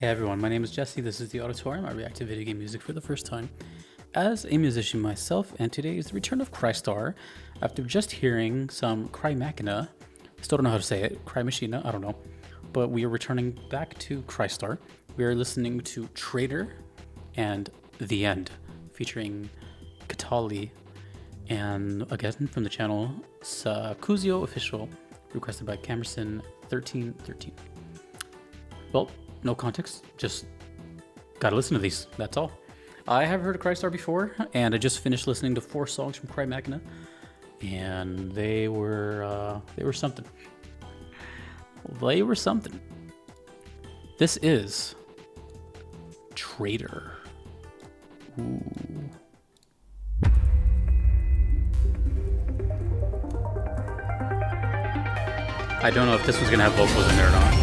Hey everyone, my name is Jesse. This is the Auditorium. I react to video game music for the first time as a musician myself, and today is the return of Crystar. After just hearing some Cry Machina, still don't know how to say it, Cry Machina, I don't know, but we are returning back to Crystar. We are listening to Traitor and The End, featuring Katali, and again from the channel Sakuzyo Official, requested by Camerson1313. Well, no context, just gotta listen to these, that's all. I have heard of Crystar before, and I just finished listening to 4 songs from Cry Machina, and they were something. They were something. This is Traitor. Ooh. I don't know if this was gonna have vocals in there or not.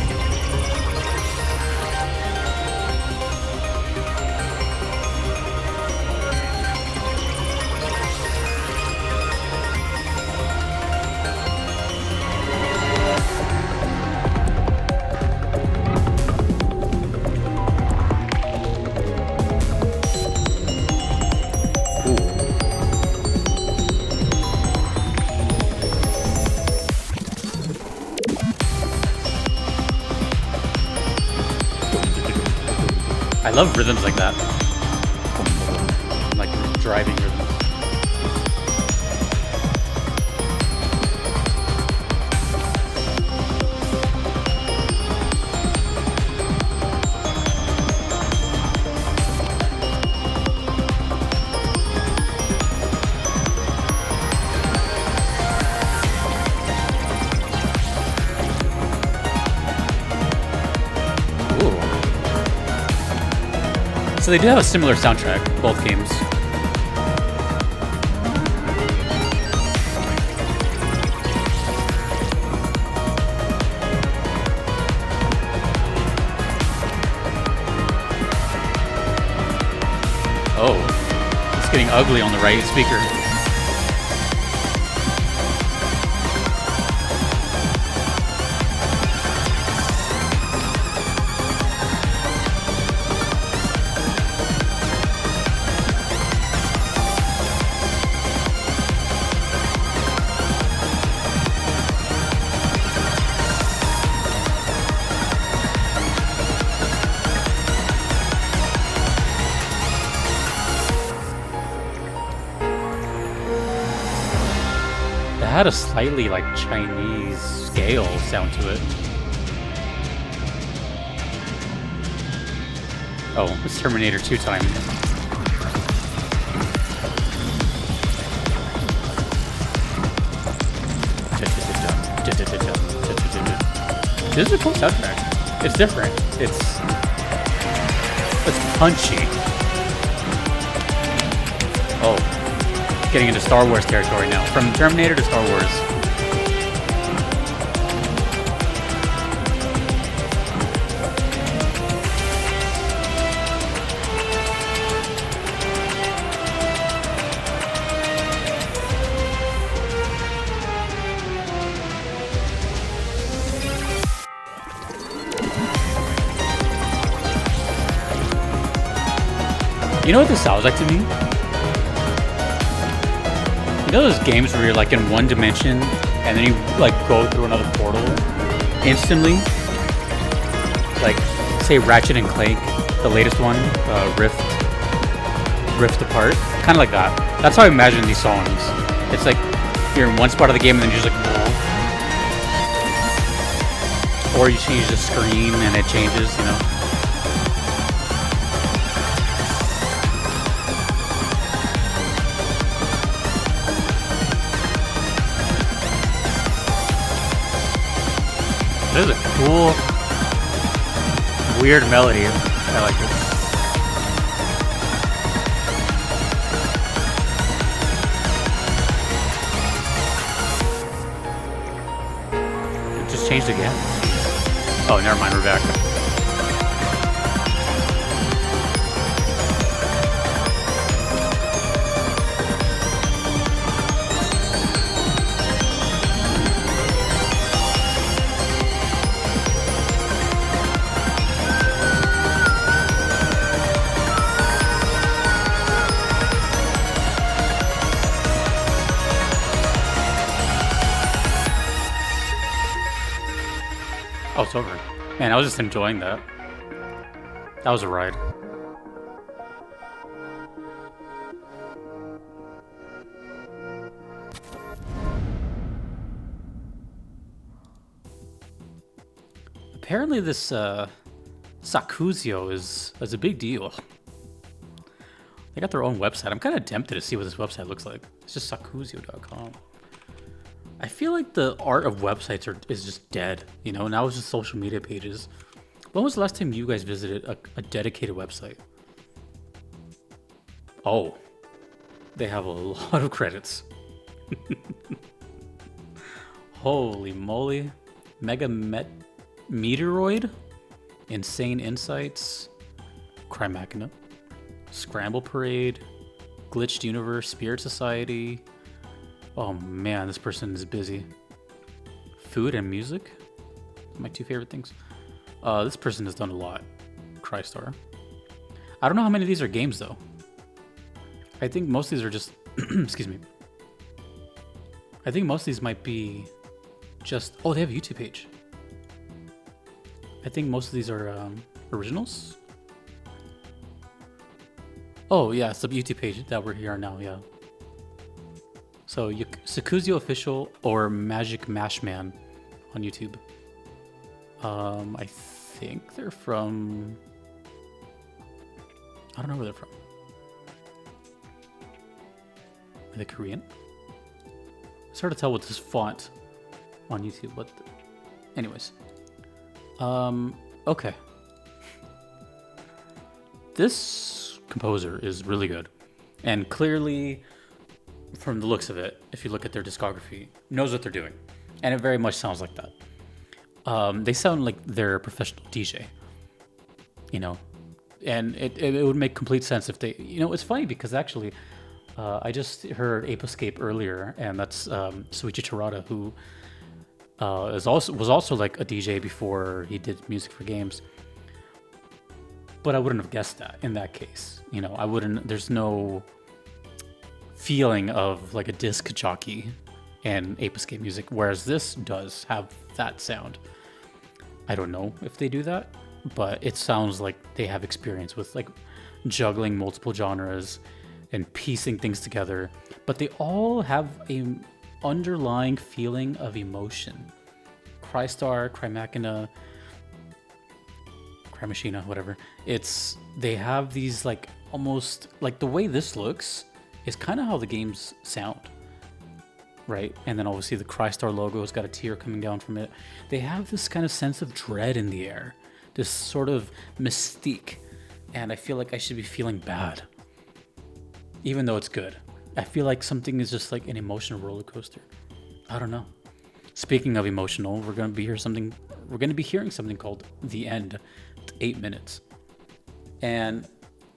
I love rhythms like that. Like driving rhythms. So they do have a similar soundtrack, both games. Oh, it's getting ugly on the right speaker. It had a slightly like Chinese scale sound to it. Oh, it's Terminator 2 time. This is a cool soundtrack. It's different. It's punchy. Oh. Getting into Star Wars territory now. From Terminator to Star Wars. You know what this sounds like to me? You know those games where you're like in one dimension and then you like go through another portal instantly? Like, say Ratchet and Clank, the latest one, Rift Apart. Kind of like that. That's how I imagine these songs. It's like you're in one spot of the game and then you're just like, or you change the screen and it changes, you know? This is a cool, weird melody. I like it. It just changed again. Oh, never mind, we're back. it's over. Man, I was just enjoying that. That was a ride. Apparently this Sakuzyo is a big deal. They got their own website. I'm kind of tempted to see what this website looks like. It's just sakuzyo.com. I feel like the art of websites is just dead, you know? Now it's just social media pages. When was the last time you guys visited a dedicated website? Oh, they have a lot of credits. Holy moly. Meteoroid, Insane Insights, Crime Machina, Scramble Parade, Glitched Universe, Spirit Society. Oh man, this person is busy. Food and music, my two favorite things. This person has done a lot. Crystar. I don't know how many of these are games though. I think most of these are just, excuse me. I think most of these might be just, oh, they have a YouTube page. I think most of these are originals. Oh yeah, it's the YouTube page that we're here on now, yeah. So Sakuzyo Official or Magic Mashman on YouTube. I think they're from, I don't know where they're from. Are they Korean? It's hard to tell with this font on YouTube, but anyways. Okay. This composer is really good. And clearly, from the looks of it, if you look at their discography, knows what they're doing. And it very much sounds like that. They sound like they're a professional DJ. You know? And it would make complete sense if they... You know, it's funny because actually, I just heard Ape Escape earlier, and that's Suichi Terada, who... was also like a DJ before he did music for games, but I wouldn't have guessed that in that case. You know, I wouldn't. There's no feeling of like a disc jockey and Ape Escape music, whereas this does have that sound. I don't know if they do that, but it sounds like they have experience with like juggling multiple genres and piecing things together, but they all have a underlying feeling of emotion. Crystar, Crime Machina, Crime Machina, whatever. They have these like almost like the way this looks is kind of how the games sound, right? And then obviously the Crystar logo has got a tear coming down from it. They have this kind of sense of dread in the air, this sort of mystique, and I feel like I should be feeling bad, even though it's good. I feel like something is just like an emotional roller coaster. I don't know. Speaking of emotional, we're gonna be hearing something called The End. It's 8 minutes. And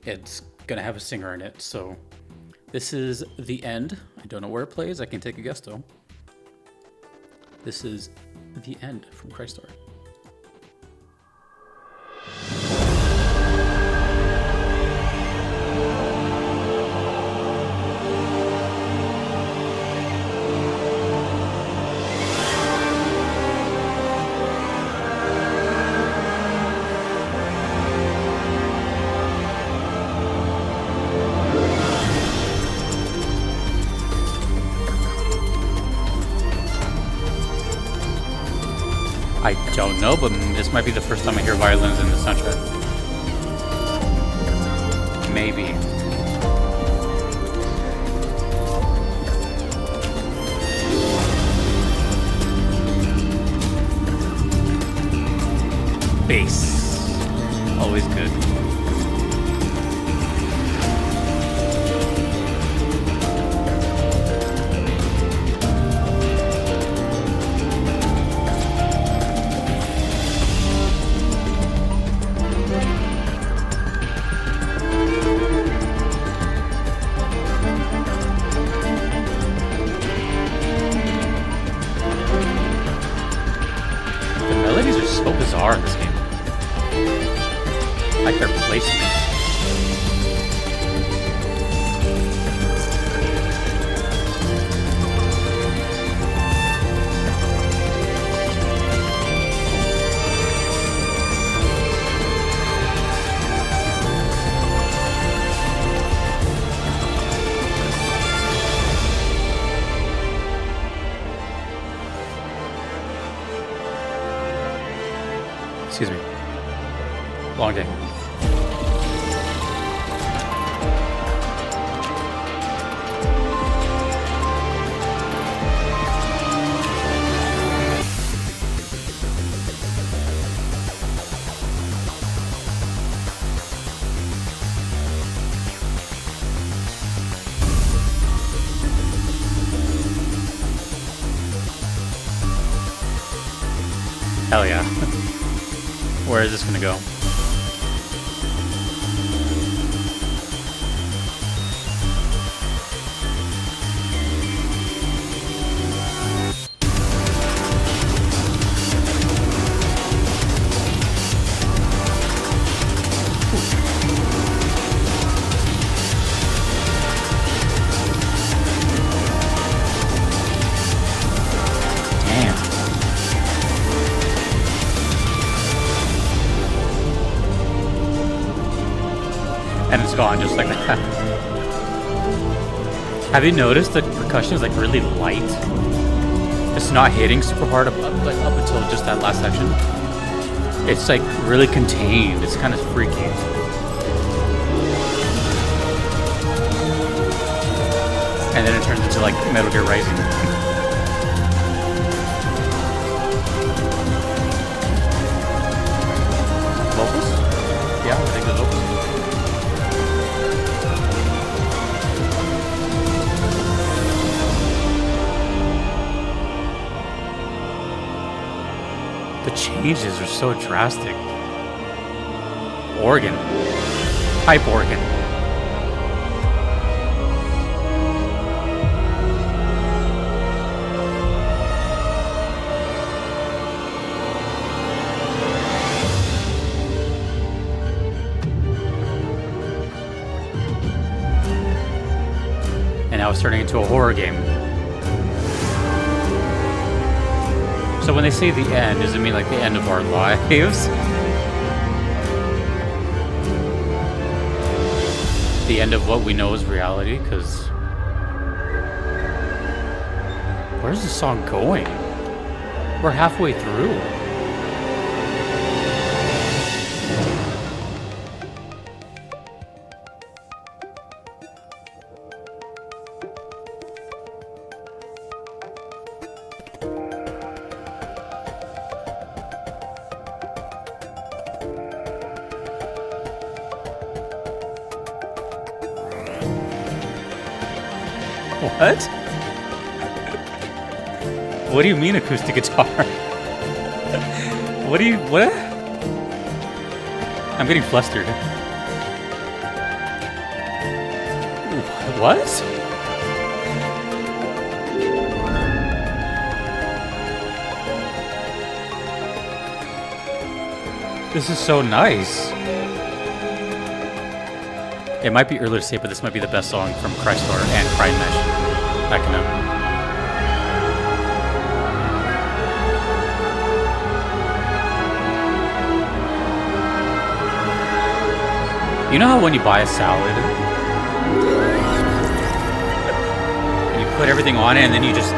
it's gonna have a singer in it, so this is The End. I don't know where it plays, I can take a guess though. This is The End from Crystar. I don't know, but this might be the first time I hear violins in the soundtrack. Maybe. Bass. Always good. So bizarre in this game. Like their placement. long day. Hell yeah. Where is this gonna go? And it's gone just like that. Have you noticed the percussion is like really light? It's not hitting super hard up until just that last section. It's like really contained. It's kind of freaky. And then it turns into like Metal Gear Rising. Vocals? Yeah, I think the vocals. The changes are so drastic. Organ. Pipe organ. And now it's turning into a horror game. So when they say the end, does it mean like the end of our lives? The end of what we know is reality? Because where's the song going? We're halfway through. What? What do you mean acoustic guitar? What? I'm getting flustered. What? This is so nice. It might be early to say, but this might be the best song from Crystar and Cry Mesh. Mechana. You know how when you buy a salad and you put everything on it and then you just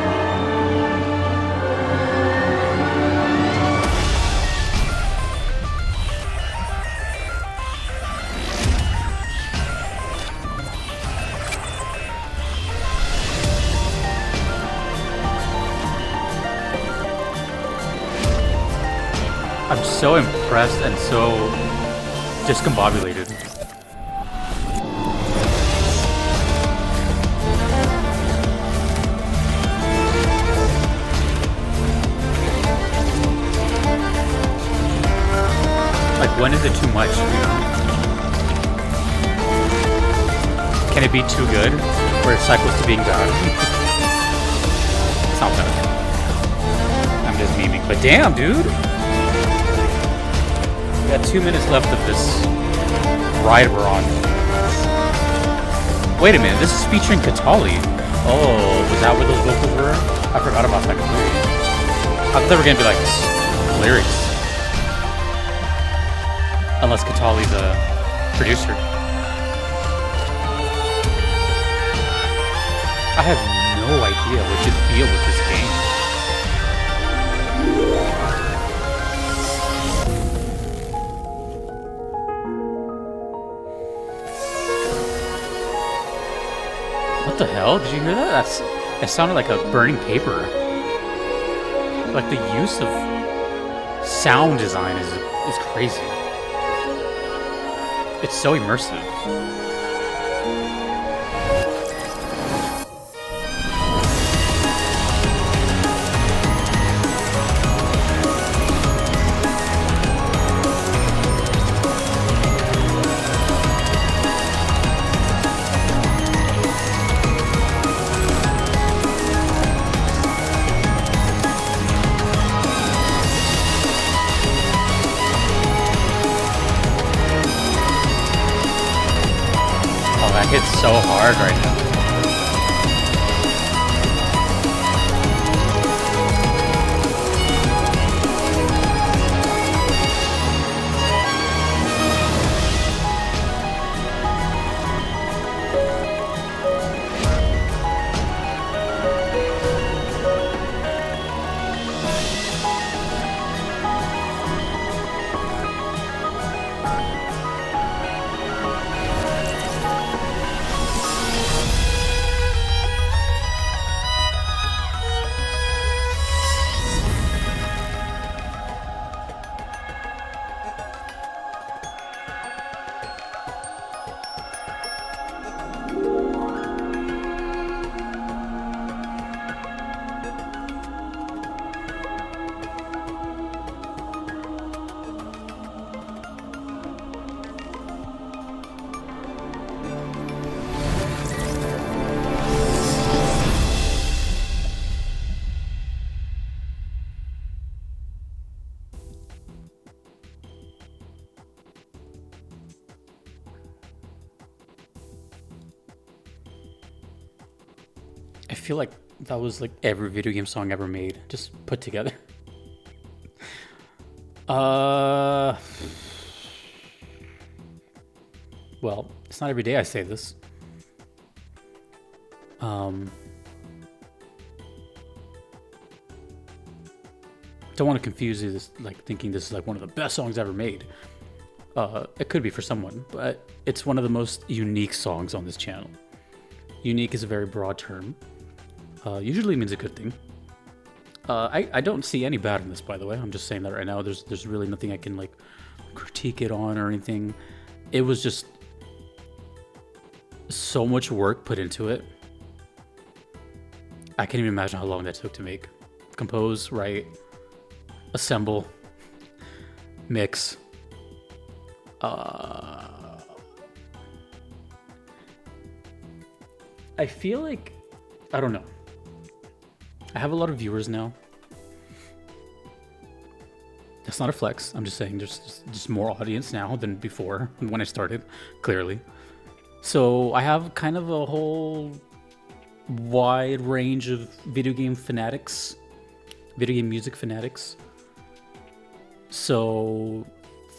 I'm so impressed and so discombobulated. Like, when is it too much? Can it be too good? Where it cycles to being bad? It's not bad. I'm just memeing. But damn, dude! We got 2 minutes left of this ride we're on. Wait a minute, this is featuring Katali. Oh, was that where those vocals were? I forgot about that completely. I thought they were gonna be like lyrics. Unless Katali's a producer. I have no idea what to feel with this game. the hell? Did you hear that? It sounded like a burning paper. Like the use of sound design is crazy. It's so immersive. Hits so hard right now. I feel like that was like every video game song ever made, just put together. Well, it's not every day I say this. Don't want to confuse you, this like thinking this is like one of the best songs ever made. It could be for someone, but it's one of the most unique songs on this channel. Unique is a very broad term. Usually means a good thing. I don't see any bad in this, by the way. I'm just saying that right now. There's really nothing I can like critique it on or anything. It was just so much work put into it. I can't even imagine how long that took to make. Compose, write, assemble, mix. I feel like, I don't know. I have a lot of viewers now. That's not a flex. I'm just saying there's just more audience now than before when I started, clearly. So I have kind of a whole wide range of video game fanatics, video game music fanatics. So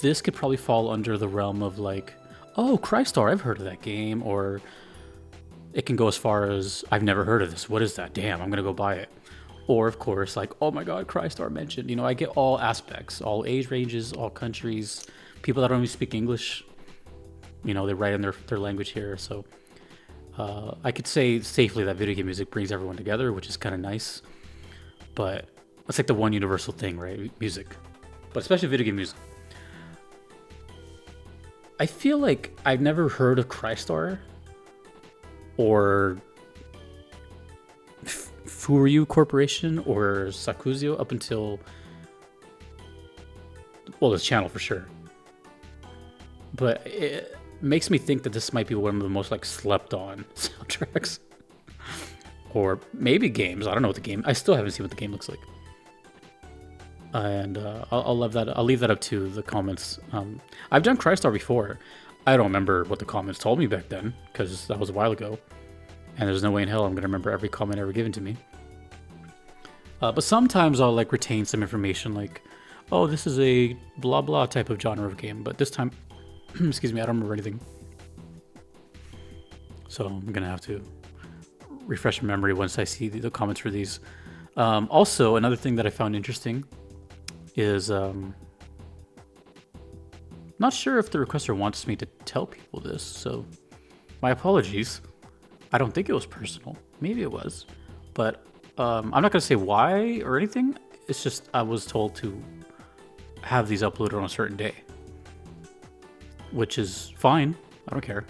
this could probably fall under the realm of like, oh, Crystar, I've heard of that game, or it can go as far as, I've never heard of this. What is that? Damn, I'm gonna go buy it. Or of course, like, oh my God, Crystar mentioned. You know, I get all aspects, all age ranges, all countries, people that don't even speak English. You know, they write in their language here. So I could say safely that video game music brings everyone together, which is kind of nice. But it's like the one universal thing, right? Music. But especially video game music. I feel like I've never heard of Crystar or Furyu Corporation or Sakuzyo up until, well, this channel for sure. But it makes me think that this might be one of the most like slept on soundtracks. Or maybe games. I don't know what the game, I still haven't seen what the game looks like. And I'll leave that up to the comments. I've done Crystar before. I don't remember what the comments told me back then, because that was a while ago. And there's no way in hell I'm going to remember every comment ever given to me. But sometimes I'll like retain some information like, oh, this is a blah blah type of genre of game. But this time, excuse me, I don't remember anything. So I'm going to have to refresh my memory once I see the comments for these. Also, another thing that I found interesting is, not sure if the requester wants me to tell people this, so my apologies. I don't think it was personal. Maybe it was, but I'm not gonna say why or anything. It's just I was told to have these uploaded on a certain day, which is fine. I don't care.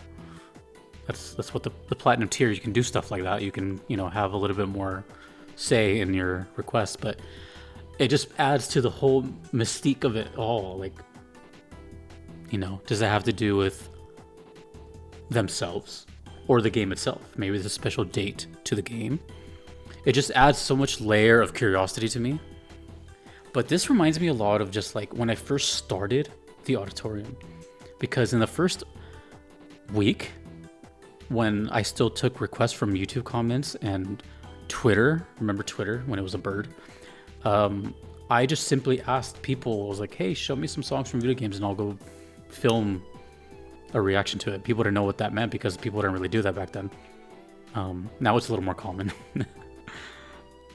That's what the platinum tier, you can do stuff like that. You can, have a little bit more say in your requests, but it just adds to the whole mystique of it all. Like, does it have to do with themselves or the game itself? Maybe there's a special date to the game. It just adds so much layer of curiosity to me. But this reminds me a lot of just like when I first started the auditorium, because in the first week, when I still took requests from YouTube comments and Twitter, remember Twitter when it was a bird? I just simply asked people, I was like, hey, show me some songs from video games and I'll go film a reaction to it. People didn't know what that meant because people didn't really do that back then. Now it's a little more common.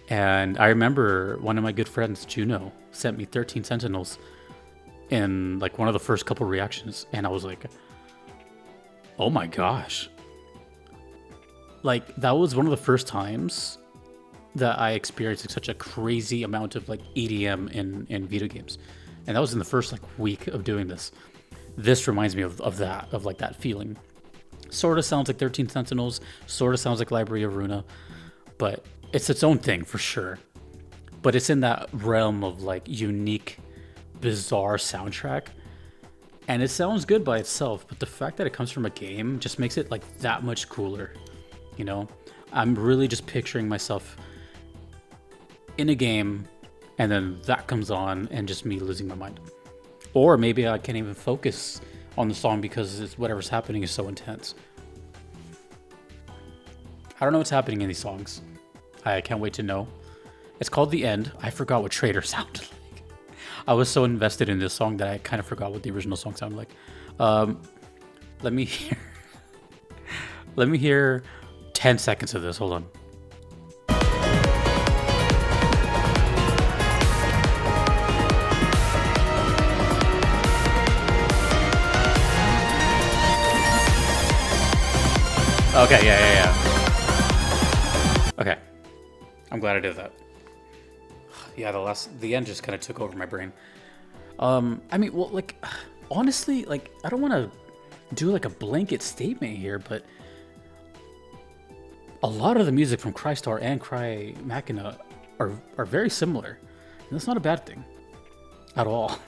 And I remember one of my good friends, Juno, sent me 13 Sentinels in like one of the first couple reactions. And I was like, oh my gosh. Like, that was one of the first times that I experienced such a crazy amount of like EDM in video games. And that was in the first like week of doing this. This reminds me of that, of like that feeling. Sort of sounds like 13 Sentinels, sort of sounds like Library of Runa, but it's its own thing for sure. But it's in that realm of like unique, bizarre soundtrack. And it sounds good by itself, but the fact that it comes from a game just makes it like that much cooler. I'm really just picturing myself in a game and then that comes on and just me losing my mind. Or maybe I can't even focus on the song because whatever's happening is so intense. I don't know what's happening in these songs. I can't wait to know. It's called The End. I forgot what Traitor sounded like. I was so invested in this song that I kind of forgot what the original song sounded like. Let me hear 10 seconds of this. Hold on. Okay, yeah. Okay. I'm glad I did that. Yeah, the end just kind of took over my brain. Honestly, like, I don't want to do like a blanket statement here, but a lot of the music from Crystar and Cry Machina are very similar. And that's not a bad thing at all.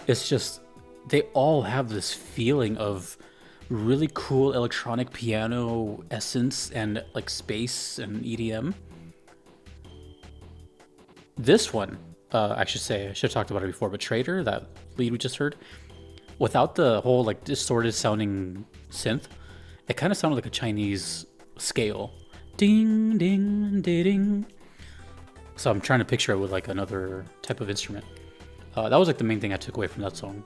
It's just they all have this feeling of really cool electronic piano essence and like space and EDM. This one, I should have talked about it before, but Traitor, that lead we just heard, without the whole like distorted sounding synth, it kind of sounded like a Chinese scale. Ding, ding, ding, ding. So I'm trying to picture it with like another type of instrument. That was like the main thing I took away from that song.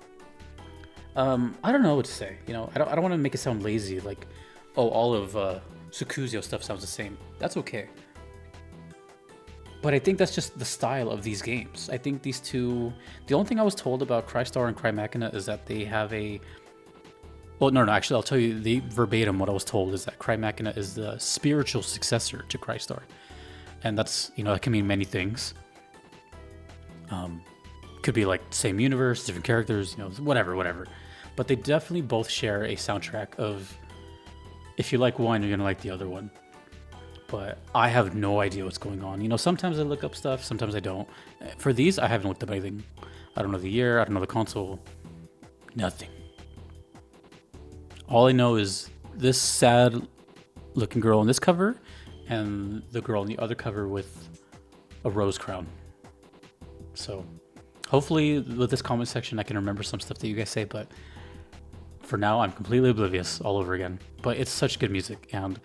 I don't know what to say. I don't want to make it sound lazy. Like, all of Sakuzyo stuff sounds the same. That's okay. But I think that's just the style of these games. I think these two. The only thing I was told about Crystar and Cry Machina is that they have a. Well, no. Actually, I'll tell you the verbatim. What I was told is that Cry Machina is the spiritual successor to Crystar, and that's that can mean many things. Could be like same universe, different characters, whatever. But they definitely both share a soundtrack of, if you like one, you're gonna like the other one. But I have no idea what's going on. Sometimes I look up stuff, sometimes I don't. For these, I haven't looked up anything. I don't know the year, I don't know the console, nothing. All I know is this sad looking girl on this cover and the girl on the other cover with a rose crown. So hopefully with this comment section, I can remember some stuff that you guys say, but for now, I'm completely oblivious all over again. But it's such good music, and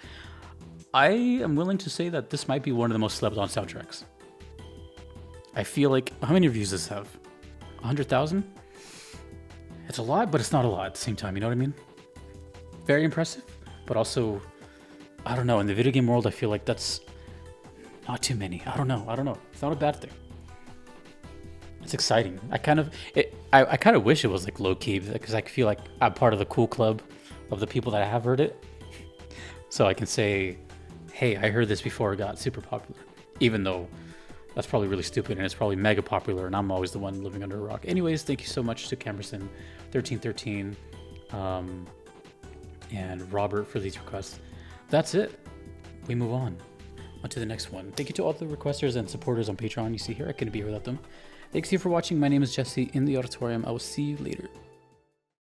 I am willing to say that this might be one of the most slept on soundtracks. I feel like, how many reviews does this have? 100,000? It's a lot, but it's not a lot at the same time, you know what I mean? Very impressive, but also, I don't know, in the video game world, I feel like that's not too many. I don't know. It's not a bad thing. It's exciting. I kind of wish it was like low key because I feel like I'm part of the cool club of the people that have heard it. So I can say, hey, I heard this before it got super popular. Even though that's probably really stupid and it's probably mega popular and I'm always the one living under a rock. Anyways, thank you so much to Camerson 1313 and Robert for these requests. That's it. We move on to the next one. Thank you to all the requesters and supporters on Patreon. You see here, I couldn't be here without them. Thanks you for watching. My name is Jesse in the auditorium. I will see you later.